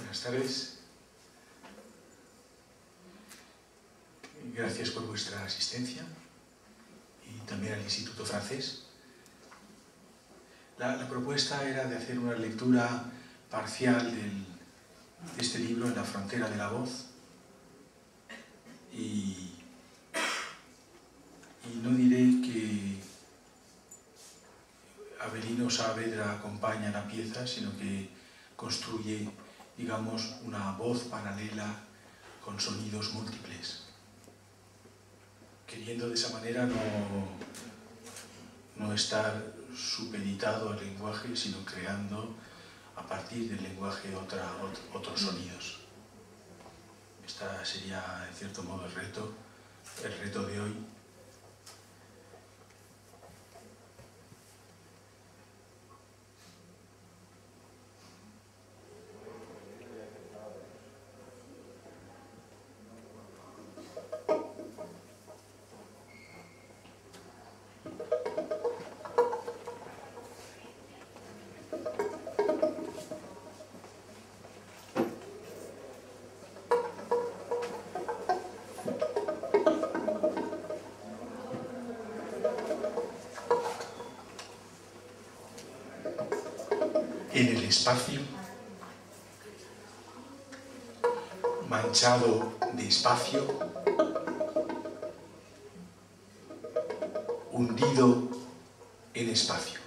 Buenas tardes. Gracias por vuestra asistencia y también al Instituto Francés. La propuesta era de hacer una lectura parcial de este libro, En la frontera de la voz, y no diré que Avelino Saavedra acompaña la pieza, sino que construye, digamos, una voz paralela con sonidos múltiples, queriendo de esa manera no estar supeditado al lenguaje, sino creando a partir del lenguaje otros sonidos. Esta sería, en cierto modo, el reto de hoy. En el espacio, manchado de espacio, hundido en espacio.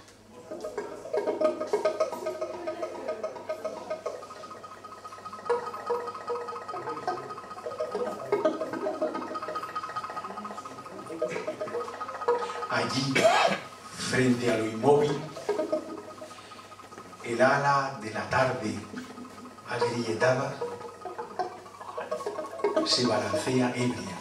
Allí, frente a lo inmóvil, el ala de la tarde agrietada se balancea ebria.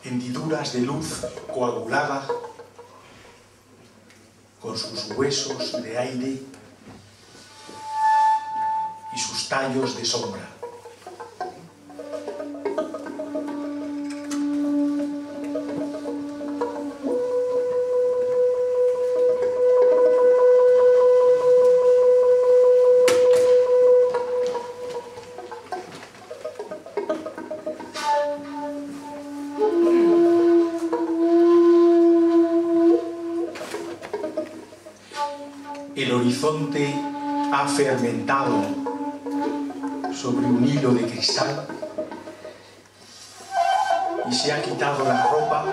Hendiduras de luz coagulada con sus huesos de aire y sus tallos de sombra. El horizonte ha fermentado sobre un hilo de cristal y se ha quitado la ropa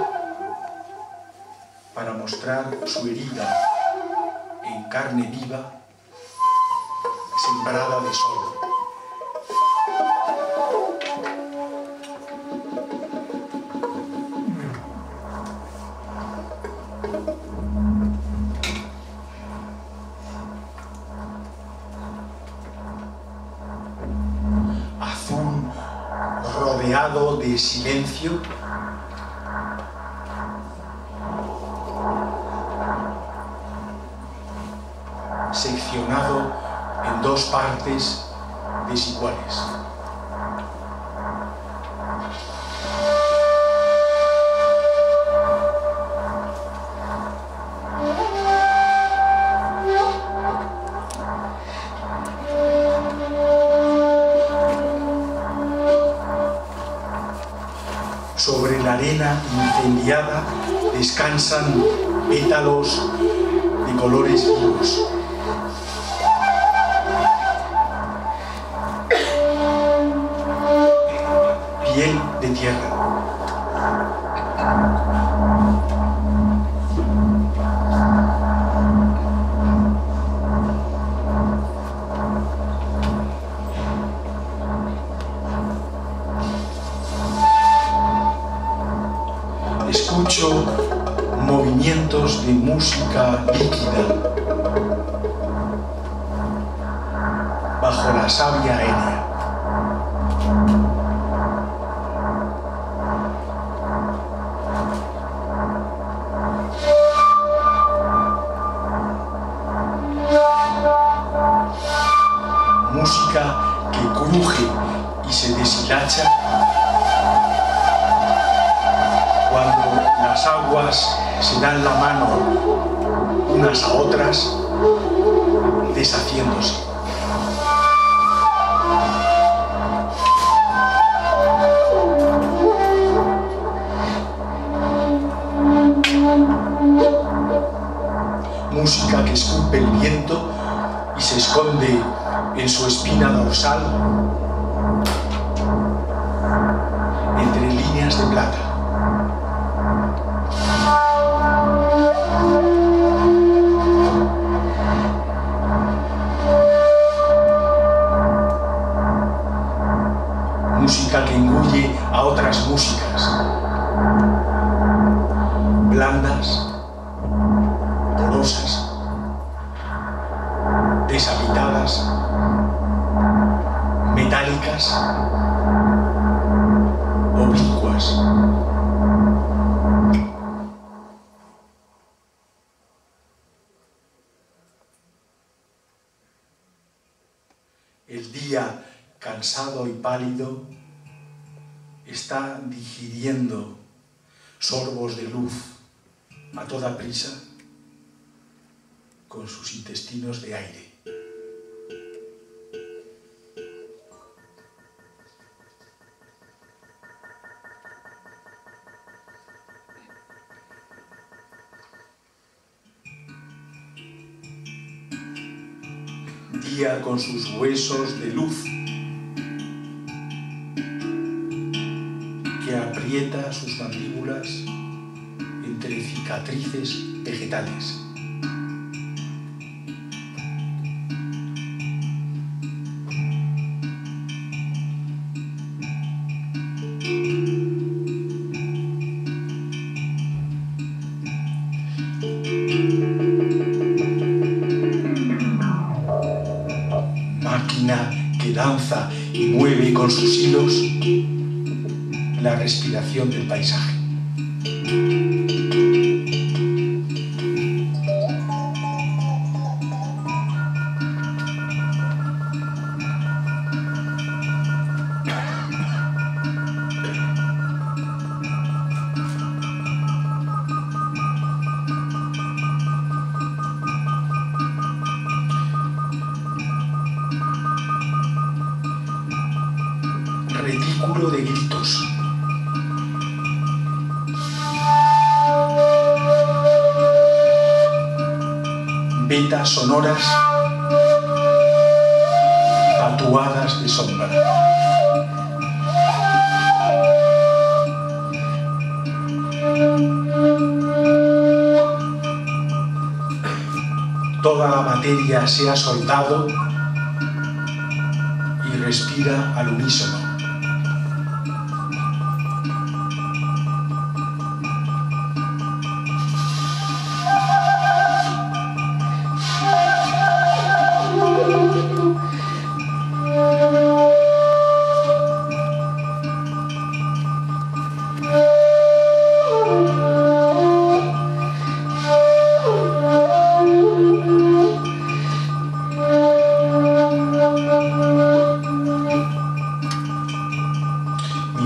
para mostrar su herida en carne viva, sembrada de sol. Rodeado de silencio, seccionado en dos partes desiguales. Sobre la arena incendiada descansan pétalos de colores vivos. Piel de tierra. Escucho movimientos de música líquida bajo la savia aérea. Música que cruje y se deshilacha cuando las aguas se dan la mano unas a otras, deshaciéndose. Música que escupe el viento y se esconde en su espina dorsal entre líneas de plata. Música que engulle a otras músicas, blandas, porosas, deshabitadas, metálicas, oblicuas. El día, cansado y pálido, está digiriendo sorbos de luz a toda prisa con sus intestinos de aire. Día con sus huesos de luz que aprieta sus mandíbulas entre cicatrices vegetales. Máquina que danza y mueve con sus hilos la respiración del paisaje. Retículo de gritos. Vetas sonoras tatuadas de sombra. Toda la materia se ha soltado y respira al unísono.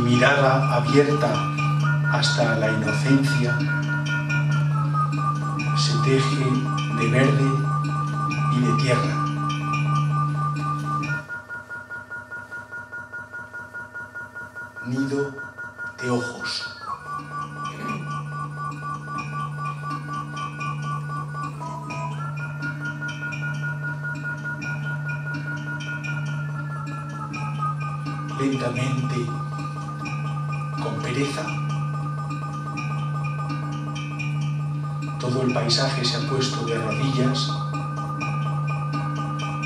Mirada abierta hasta la inocencia, se teje de verde y de tierra. Nido de ojos. Lentamente, con pereza, todo el paisaje se ha puesto de rodillas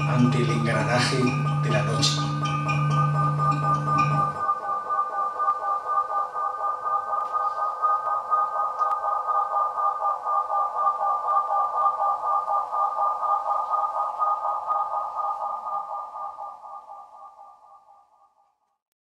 ante el engranaje de la noche.